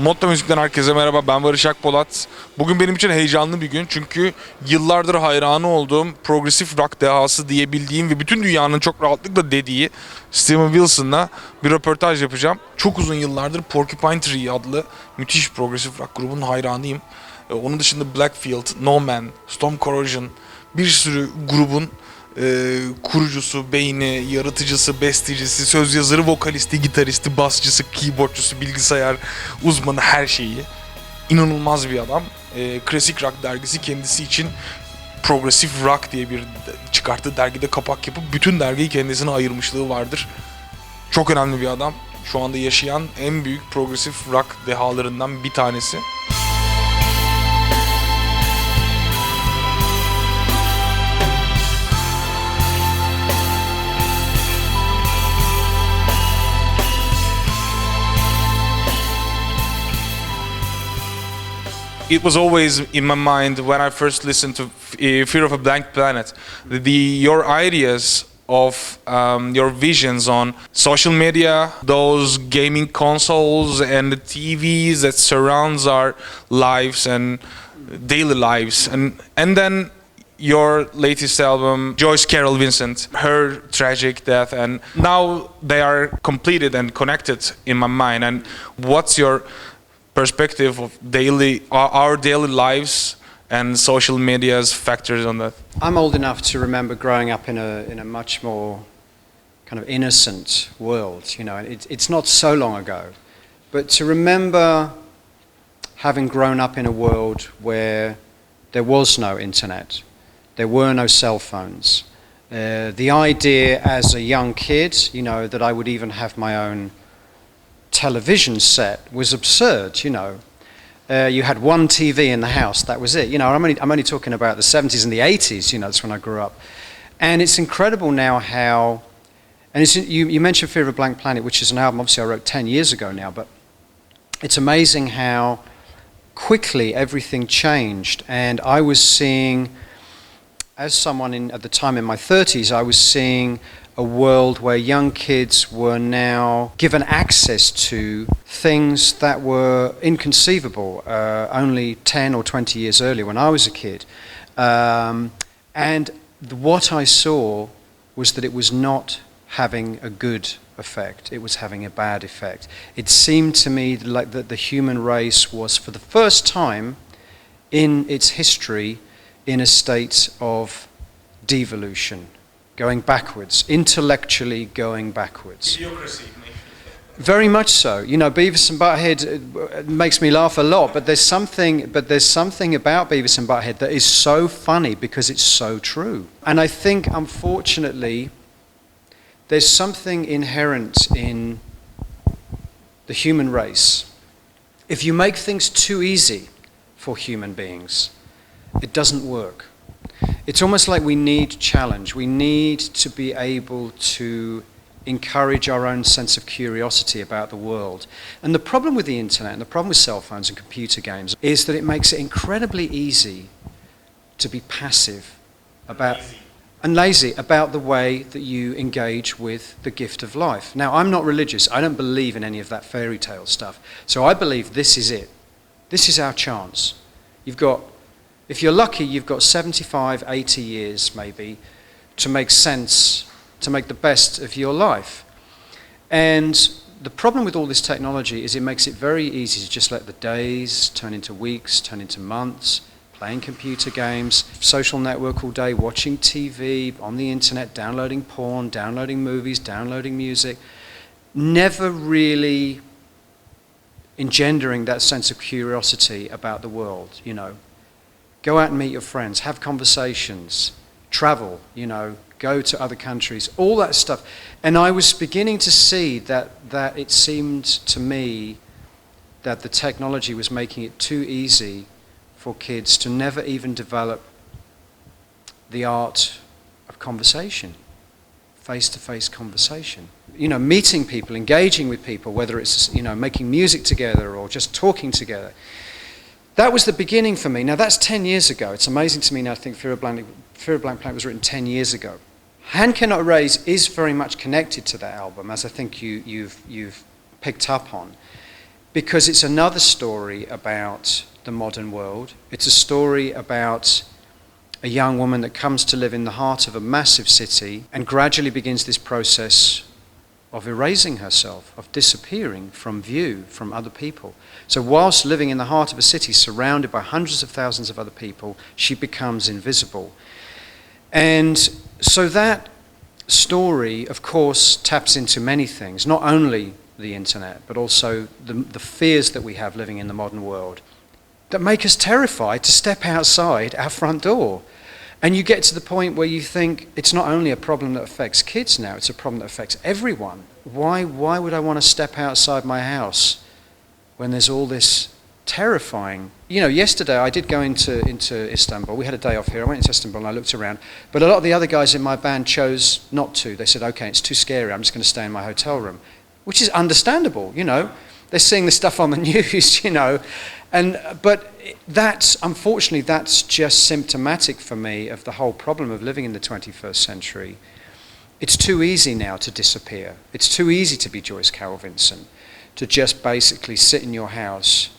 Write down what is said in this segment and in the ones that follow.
Modda Müzik'ten herkese merhaba, ben Barış Akpolat. Bugün benim için heyecanlı bir gün çünkü yıllardır hayranı olduğum, progresif rock dehası diyebildiğim ve bütün dünyanın çok rahatlıkla dediği Steven Wilson'la bir röportaj yapacağım. Çok uzun yıllardır Porcupine Tree adlı müthiş progresif rock grubunun hayranıyım. Onun dışında Blackfield, No Man, Storm Corrosion, bir sürü grubun kurucusu, beyni, yaratıcısı, bestecisi, söz yazarı, vokalisti, gitaristi, basçısı, keyboardçusu, bilgisayar uzmanı, her şeyi. İnanılmaz bir adam. Klasik Rock dergisi kendisi için progresif rock diye bir çıkarttığı dergide kapak yapıp bütün dergiyi kendisine ayırmışlığı vardır. Çok önemli bir adam. Şu anda yaşayan en büyük progresif rock dehalarından bir tanesi. It was always in my mind when I first listened to Fear of a Blank Planet. Your ideas of your visions on social media, those gaming consoles and the TVs that surrounds our lives and daily lives, and then your latest album, Joyce Carol Vincent, her tragic death, and now they are completed and connected in my mind. And what's your perspective of our daily lives and social media's factors on that? I'm old enough to remember growing up in a much more kind of innocent world, you know, and it's not so long ago, but to remember having grown up in a world where there was no internet, there were no cell phones, the idea as a young kid, you know, that I would even have my own television set was absurd, you know. You had one TV in the house, that was it. You know, I'm only talking about the 70s and the 80s, you know, that's when I grew up. And it's incredible now how, and you mentioned Fear of a Blank Planet, which is an album obviously I wrote 10 years ago now, but it's amazing how quickly everything changed. And I was seeing, as someone at the time in my 30s, I was seeing a world where young kids were now given access to things that were inconceivable only 10 or 20 years earlier when I was a kid. And what I saw was that it was not having a good effect, it was having a bad effect. It seemed to me like that the human race was, for the first time in its history, in a state of devolution. Going backwards, intellectually going backwards. Idiocracy. Very much so. You know, Beavis and Butthead makes me laugh a lot, but there's something about Beavis and Butthead that is so funny because it's so true. And I think, unfortunately, there's something inherent in the human race. If you make things too easy for human beings, it doesn't work. It's almost like we need challenge. We need to be able to encourage our own sense of curiosity about the world. And the problem with the internet and the problem with cell phones and computer games is that it makes it incredibly easy to be passive and lazy about the way that you engage with the gift of life. Now, I'm not religious. I don't believe in any of that fairy tale stuff. So I believe this is it. This is our chance. If you're lucky, you've got 75, 80 years maybe to make sense, to make the best of your life. And the problem with all this technology is it makes it very easy to just let the days turn into weeks, turn into months, playing computer games, social network all day, watching TV, on the internet, downloading porn, downloading movies, downloading music, never really engendering that sense of curiosity about the world, you know. Go out and meet your friends, have conversations, travel, you know, go to other countries, all that stuff. And I was beginning to see that it seemed to me that the technology was making it too easy for kids to never even develop the art of conversation, face-to-face conversation. You know, meeting people, engaging with people, whether it's, you know, making music together or just talking together. That was the beginning for me. Now that's 10 years ago. It's amazing to me now to think Fear of Blank Planet was written 10 years ago. Hand Cannot Erase is very much connected to that album, as I think you've picked up on. because it's another story about the modern world. It's a story about a young woman that comes to live in the heart of a massive city and gradually begins this process of erasing herself, of disappearing from view from other people. So whilst living in the heart of a city surrounded by hundreds of thousands of other people, she becomes invisible. And so that story, of course, taps into many things, not only the internet, but also the fears that we have living in the modern world that make us terrified to step outside our front door. And you get to the point where you think it's not only a problem that affects kids now, it's a problem that affects everyone. Why would I want to step outside my house when there's all this terrifying... You know, yesterday I did go into Istanbul. We had a day off here. I went into Istanbul and I looked around. But a lot of the other guys in my band chose not to. They said, okay, it's too scary. I'm just going to stay in my hotel room. Which is understandable, you know. They're seeing this stuff on the news, you know. But unfortunately, that's just symptomatic for me of the whole problem of living in the 21st century. It's too easy now to disappear. It's too easy to be Joyce Carol Vincent, to just basically sit in your house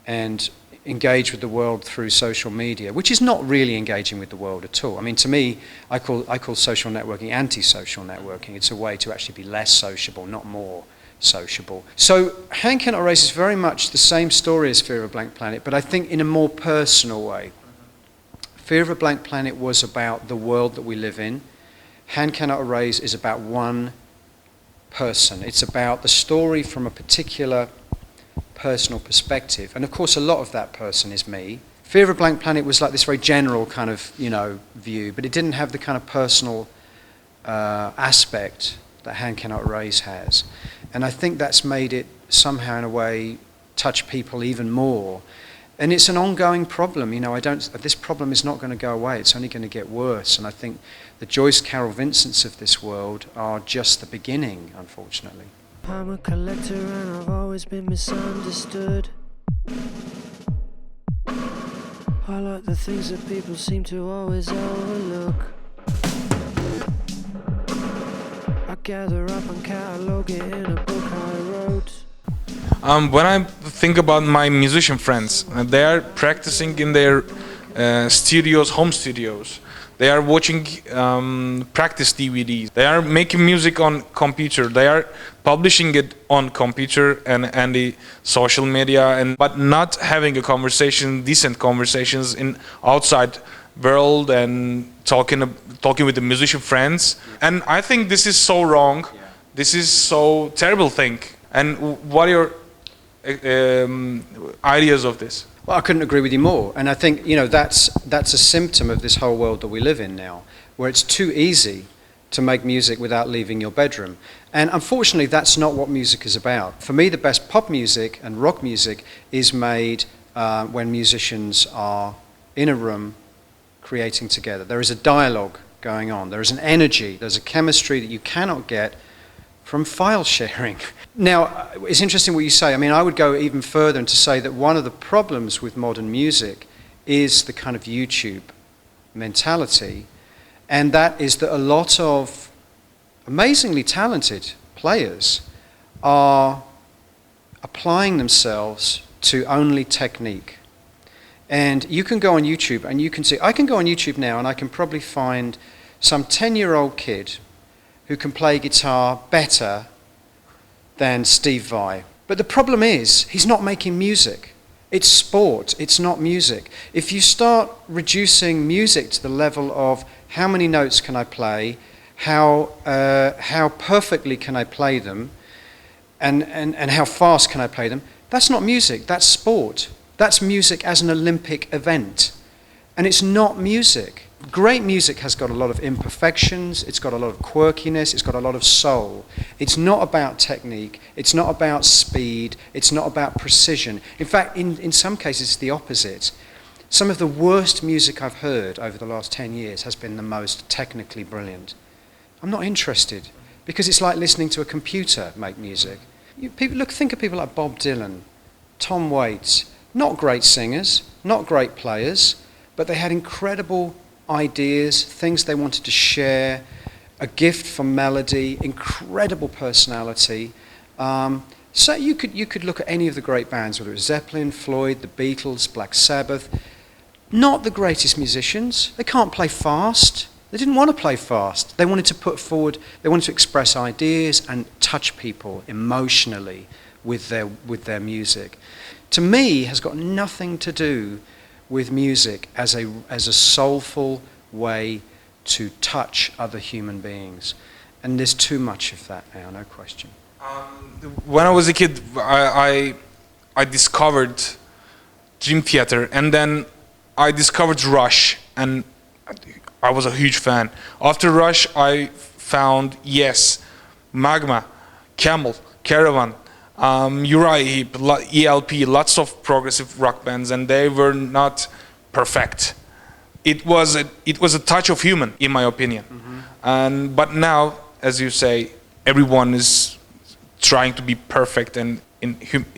and engage with the world through social media, which is not really engaging with the world at all. I mean, to me, I call social networking anti-social networking. It's a way to actually be less sociable, not more sociable. So Hand Cannot Erase is very much the same story as Fear of a Blank Planet, but I think in a more personal way. Fear of a Blank Planet was about the world that we live in. Hand Cannot Erase is about one person. It's about the story from a particular personal perspective. And of course, a lot of that person is me. Fear of a Blank Planet was like this very general kind of, you know, view, but it didn't have the kind of personal aspect that Hand Cannot Erase has. And I think that's made it somehow in a way touch people even more. And it's an ongoing problem, you know. This problem is not going to go away, it's only going to get worse. And I think the Joyce Carol Vincents of this world are just the beginning, unfortunately. I'm a collector and I've always been misunderstood. I like the things that people seem to always overlook. I gather up and catalogue it in a book I wrote. When I think about my musician friends, they are practicing in their home studios. They are watching practice DVDs. They are making music on computer. They are publishing it on computer and the social media, but not having a conversation, decent conversations in outside world and talking with the musician friends. And I think this is so wrong. This is so terrible thing. And what are your ideas of this? Well, I couldn't agree with you more. And I think, you know, that's a symptom of this whole world that we live in now, where it's too easy to make music without leaving your bedroom. And unfortunately, that's not what music is about. For me, the best pop music and rock music is made when musicians are in a room creating together. There is a dialogue going on. There is an energy. There's a chemistry that you cannot get from file sharing. Now, it's interesting what you say. I mean, I would go even further and to say that one of the problems with modern music is the kind of YouTube mentality, and that is that a lot of amazingly talented players are applying themselves to only technique. And you can go on YouTube and you can see, I can go on YouTube now and I can probably find some 10-year-old kid who can play guitar better than Steve Vai. But the problem is, he's not making music. It's sport, it's not music. If you start reducing music to the level of how many notes can I play, how perfectly can I play them, and how fast can I play them, that's not music, that's sport. That's music as an Olympic event. And it's not music. Great music has got a lot of imperfections, it's got a lot of quirkiness, it's got a lot of soul. It's not about technique, it's not about speed, it's not about precision. In fact, in some cases, it's the opposite. Some of the worst music I've heard over the last 10 years has been the most technically brilliant. I'm not interested, because it's like listening to a computer make music. Think of people like Bob Dylan, Tom Waits, not great singers, not great players, but they had incredible ideas, things they wanted to share, a gift for melody, incredible personality, So you could look at any of the great bands, whether it was Zeppelin, Floyd, the Beatles, Black Sabbath. Not the greatest musicians. They can't play fast. They didn't want to play fast. They wanted to put forward, they wanted to express ideas and touch people emotionally with their music. To me, has got nothing to do with music as a soulful way to touch other human beings. And there's too much of that now, no question. When I was a kid, I discovered Dream Theater, and then I discovered Rush, and I was a huge fan. After Rush, I found Yes, Magma, Camel, Caravan, Uriah Heep, ELP, lots of progressive rock bands, and they were not perfect. It was a touch of human, in my opinion. But now, as you say, everyone is trying to be perfect, and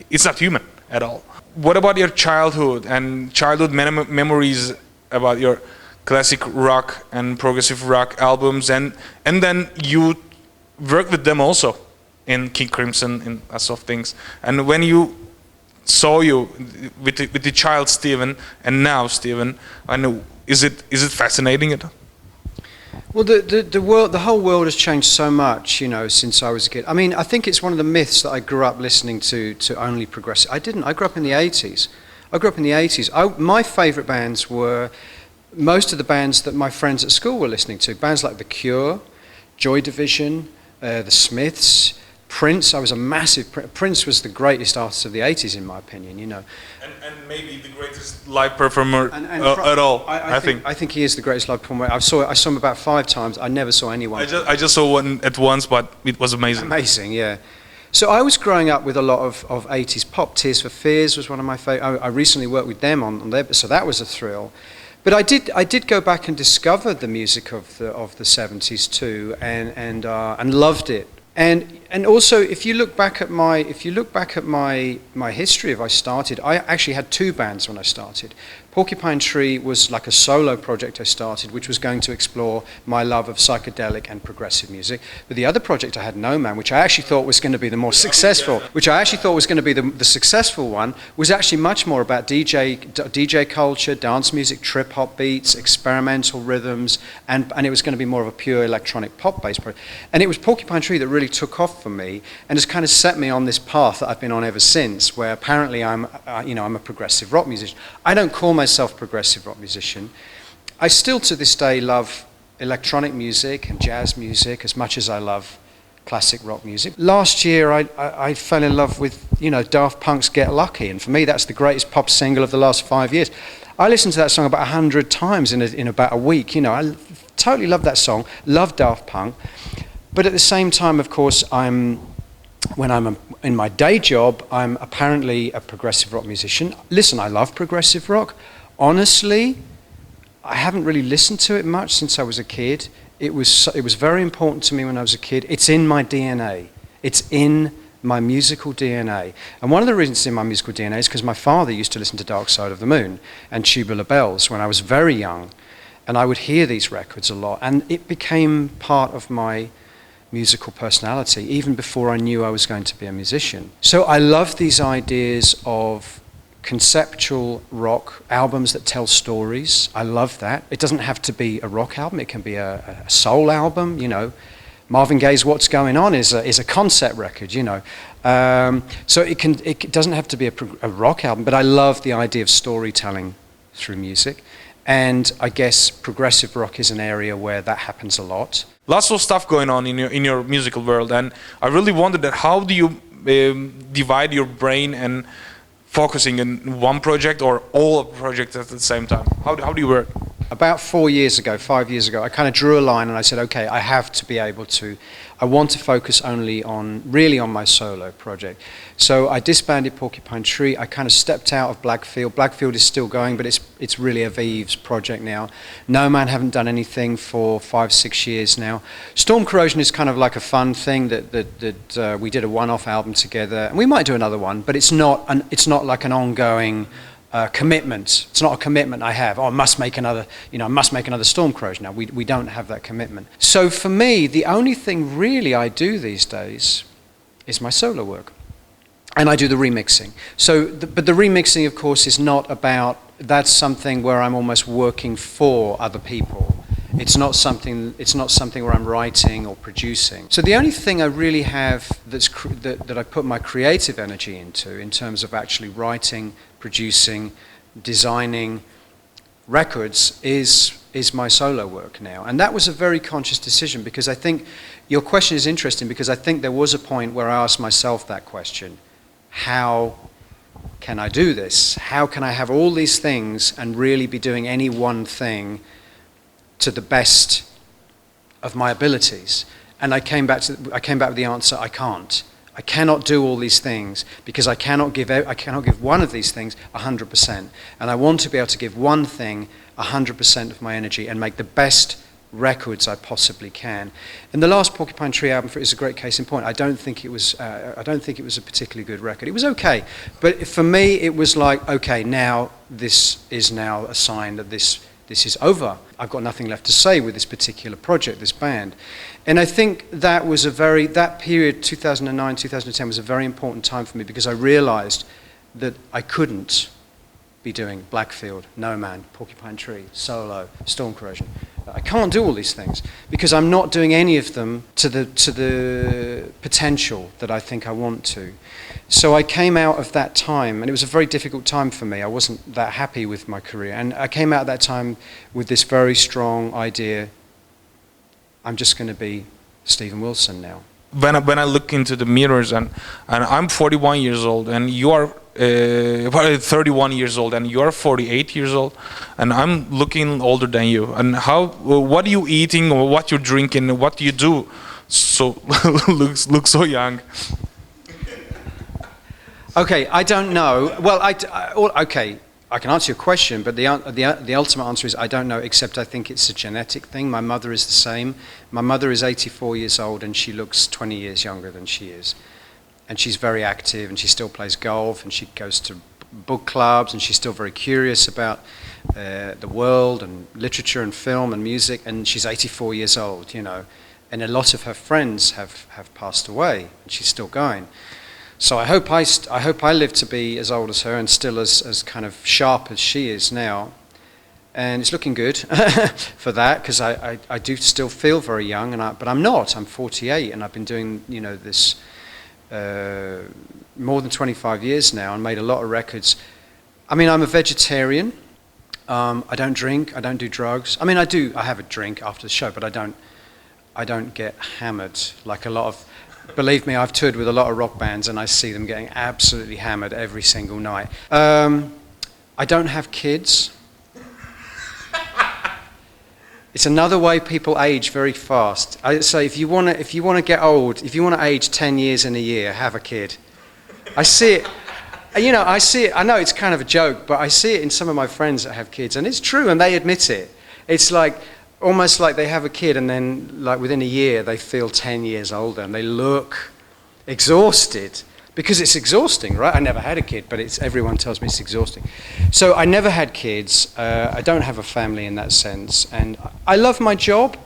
it's not human at all. What about your childhood and childhood memories about your classic rock and progressive rock albums, and then you worked with them also in King Crimson and that sort of things. And when you saw you with the child Steven and now Steven, I know, is it fascinating at all? Well, the whole world has changed so much, you know, since I was a kid. I mean, I think it's one of the myths that I grew up listening to only progressive. I didn't. I grew up in the 80s. My favourite bands were most of the bands that my friends at school were listening to. Bands like The Cure, Joy Division, The Smiths, Prince. I was a massive... Prince was the greatest artist of the 80s, in my opinion, you know. And maybe the greatest live performer at all, I think. I think he is the greatest live performer. I saw him about 5 times. I never saw anyone. I just saw one at once, but it was amazing. Amazing, yeah. So I was growing up with a lot of 80s pop. Tears for Fears was one of my favourite. I recently worked with them on their... So that was a thrill. But I did go back and discover the music of the 70s too, and loved it. And also, if you look back at my history of I started, I actually had 2 bands when I started. Porcupine Tree was like a solo project I started, which was going to explore my love of psychedelic and progressive music. But the other project I had, No Man, which I actually thought was going to be the more successful, the successful one, was actually much more about DJ culture, dance music, trip hop beats, experimental rhythms, and it was going to be more of a pure electronic pop based project. And it was Porcupine Tree that really took off for me and has kind of set me on this path that I've been on ever since, where apparently I'm a progressive rock musician. I don't call myself progressive rock musician. I still to this day love electronic music and jazz music as much as I love classic rock music. Last year I fell in love with, you know, Daft Punk's Get Lucky, and for me that's the greatest pop single of the last 5 years. I listened to that song about 100 times in about a week. You know, I totally love that song, love Daft Punk. But at the same time, of course, when I'm in my day job, I'm apparently a progressive rock musician. Listen, I love progressive rock. Honestly, I haven't really listened to it much since I was a kid. It was very important to me when I was a kid. It's in my DNA. It's in my musical DNA. And one of the reasons it's in my musical DNA is because my father used to listen to Dark Side of the Moon and Tubular Bells when I was very young. And I would hear these records a lot. And it became part of my musical personality, even before I knew I was going to be a musician. So I love these ideas of conceptual rock albums that tell stories. I love that. It doesn't have to be a rock album. It can be a soul album, you know. Marvin Gaye's What's Going On is a concept record, you know. So it doesn't have to be a rock album, but I love the idea of storytelling through music. And I guess progressive rock is an area where that happens a lot. Lots of stuff going on in your musical world, and I really wondered that how do you divide your brain and focusing in one project or all of projects at the same time? How do you work? About 5 years ago, I kind of drew a line and I said, okay, I have to be able to, I want to focus only really on my solo project. So I disbanded Porcupine Tree. I kind of stepped out of Blackfield. Blackfield is still going, but it's really Aviv's project now. No Man haven't done anything for 5-6 years now. Storm Corrosion is kind of like a fun thing that we did a one-off album together, and we might do another one, but it's not like an ongoing commitment. It's not a commitment I have. Oh, I must make another Storm Corrosion. Now we don't have that commitment. So for me, the only thing really I do these days is my solo work. And I do the remixing. But the remixing, of course, is not about, that's something where I'm almost working for other people. It's not something where I'm writing or producing. So the only thing I really have that I put my creative energy into, in terms of actually writing, producing, designing records, is my solo work now. And that was a very conscious decision, because I think your question is interesting, because I think there was a point where I asked myself that question. How can I do this? How can I have all these things and really be doing any one thing to the best of my abilities? And I came back with the answer: I can't. I cannot do all these things, because I cannot give one of these things 100%. And I want to be able to give one thing 100% of my energy and make the best records I possibly can. And the last Porcupine Tree album is a great case in point. I don't think it was a particularly good record. It was okay, but for me it was like, okay, now this is now a sign that this is over. I've got nothing left to say with this particular project, this band. And I think that period, 2009, 2010, was a very important time for me, because I realized that I couldn't be doing Blackfield, No Man, Porcupine Tree, Solo, Storm Corrosion. I can't do all these things, because I'm not doing any of them to the potential that I think I want to. So I came out of that time, and it was a very difficult time for me. I wasn't that happy with my career, and I came out of that time with this very strong idea: I'm just going to be Steven Wilson now. When I look into the mirrors, and I'm 41 years old, and you are 31 years old, and you are 48 years old, and I'm looking older than you. And what are you eating, or what you're drinking, what do you do? So look so young. Okay, I don't know. Well, okay, I can answer your question, but the ultimate answer is I don't know, except I think it's a genetic thing. My mother is the same. My mother is 84 years old, and she looks 20 years younger than she is. And she's very active, and she still plays golf, and she goes to book clubs, and she's still very curious about the world and literature and film and music, and she's 84 years old, you know. And a lot of her friends have passed away, and she's still going. So I hope I live to be as old as her and still as kind of sharp as she is now. And it's looking good for that, because I do still feel very young, but I'm not. I'm 48, and I've been doing, you know, this more than 25 years now, and made a lot of records. I mean, I'm a vegetarian. I don't drink. I don't do drugs. I mean, I have a drink after the show, but I don't get hammered like a lot of. Believe me, I've toured with a lot of rock bands, and I see them getting absolutely hammered every single night. I don't have kids. It's another way people age very fast. I say, if you want to get old, if you want to age 10 years in a year, have a kid. I see it. You know, I see it. I know it's kind of a joke, but I see it in some of my friends that have kids, and it's true, and they admit it. It's like almost like they have a kid, and then like within a year they feel 10 years older, and they look exhausted. Because it's exhausting, right? I never had a kid, but everyone tells me it's exhausting. So I never had kids. I don't have a family in that sense. And I love my job.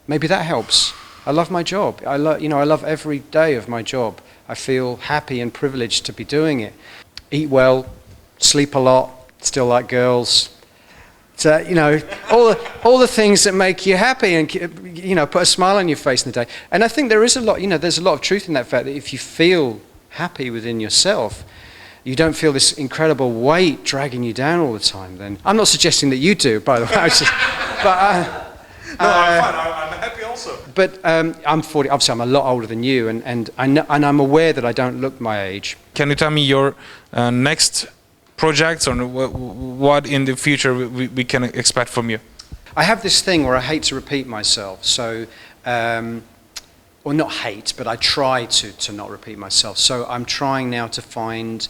Maybe that helps. I love my job. I love every day of my job. I feel happy and privileged to be doing it. Eat well, sleep a lot, still like girls. So, you know, all the things that make you happy and, you know, put a smile on your face in the day. And I think there is a lot, you know, there's a lot of truth in that fact that if you feel happy within yourself, you don't feel this incredible weight dragging you down all the time. Then I'm not suggesting that you do, by the way. I'm fine. I'm happy also. But I'm 40. Obviously, I'm a lot older than you, and I'm aware that I don't look my age. Can you tell me your next projects, or what in the future we can expect from you? I have this thing where I hate to repeat myself. So, or not hate, but I try to not repeat myself. So I'm trying now to find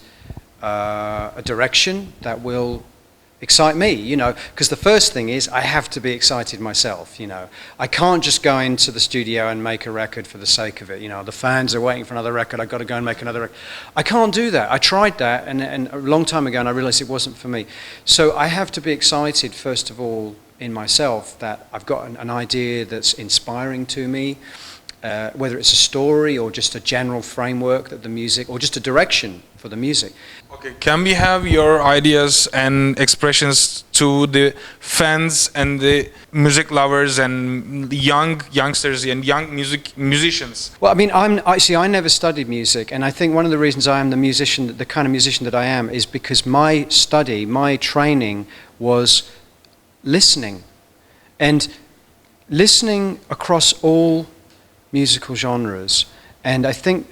a direction that will excite me, you know, because the first thing is I have to be excited myself, you know. I can't just go into the studio and make a record for the sake of it, you know. The fans are waiting for another record, I've got to go and make another record. I can't do that. I tried that and a long time ago, and I realized it wasn't for me. So I have to be excited, first of all, in myself, that I've got an idea that's inspiring to me, whether it's a story or just a general framework that the music, or just a direction for the music. Okay, can we have your ideas and expressions to the fans and the music lovers and youngsters and young musicians? Well, I mean, I never studied music, and I think one of the reasons I am the kind of musician that I am, is because my study, my training was listening, and listening across all musical genres. And I think,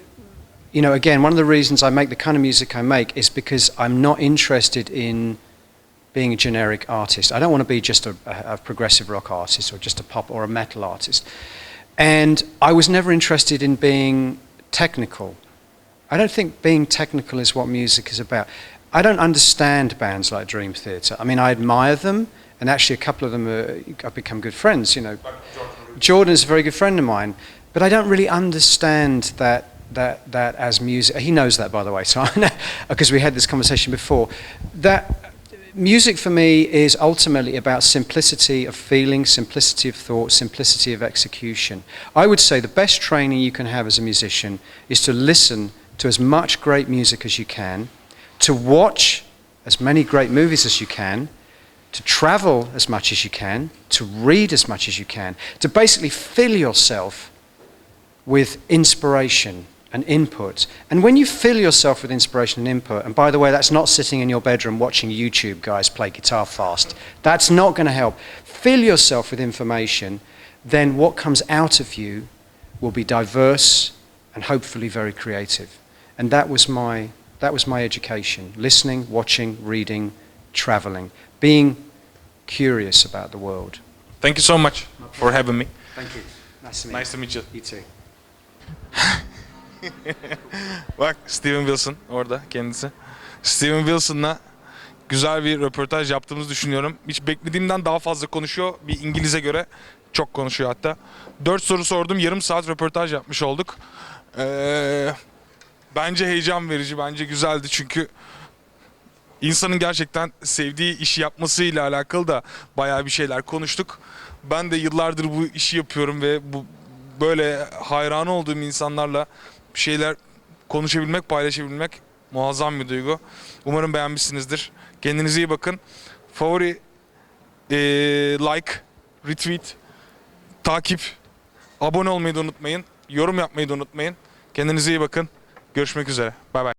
you know, again, one of the reasons I make the kind of music I make is because I'm not interested in being a generic artist. I don't want to be just a progressive rock artist, or just a pop or a metal artist. And I was never interested in being technical. I don't think being technical is what music is about. I don't understand bands like Dream Theater. I mean, I admire them, and actually a couple of them I've become good friends, you know. Jordan is a very good friend of mine, but I don't really understand that as music. He knows that, by the way, so because we had this conversation before. That music for me is ultimately about simplicity of feeling, simplicity of thought, simplicity of execution. I would say the best training you can have as a musician is to listen to as much great music as you can, to watch as many great movies as you can, to travel as much as you can, to read as much as you can, to basically fill yourself with inspiration and input. And when you fill yourself with inspiration and input, and by the way, that's not sitting in your bedroom watching YouTube guys play guitar fast. That's not going to help. Fill yourself with information, then what comes out of you will be diverse and hopefully very creative. And that was my education: listening, watching, reading, traveling, being curious about the world. Thank you so much for having me. Thank you. Nice to meet you. You too. Bak, Steven Wilson orada kendisi. Steven Wilson'la güzel bir röportaj yaptığımızı düşünüyorum. Hiç beklediğimden daha fazla konuşuyor. Bir İngiliz'e göre çok konuşuyor hatta. 4 soru sordum, yarım saat röportaj yapmış olduk. Bence heyecan verici, bence güzeldi çünkü insanın gerçekten sevdiği işi yapmasıyla alakalı da bayağı bir şeyler konuştuk. Ben de yıllardır bu işi yapıyorum ve bu böyle hayran olduğum insanlarla bir şeyler konuşabilmek, paylaşabilmek muazzam bir duygu. Umarım beğenmişsinizdir. Kendinize iyi bakın. Favori, like, retweet, takip, abone olmayı da unutmayın. Yorum yapmayı da unutmayın. Kendinize iyi bakın. Görüşmek üzere. Bay bay.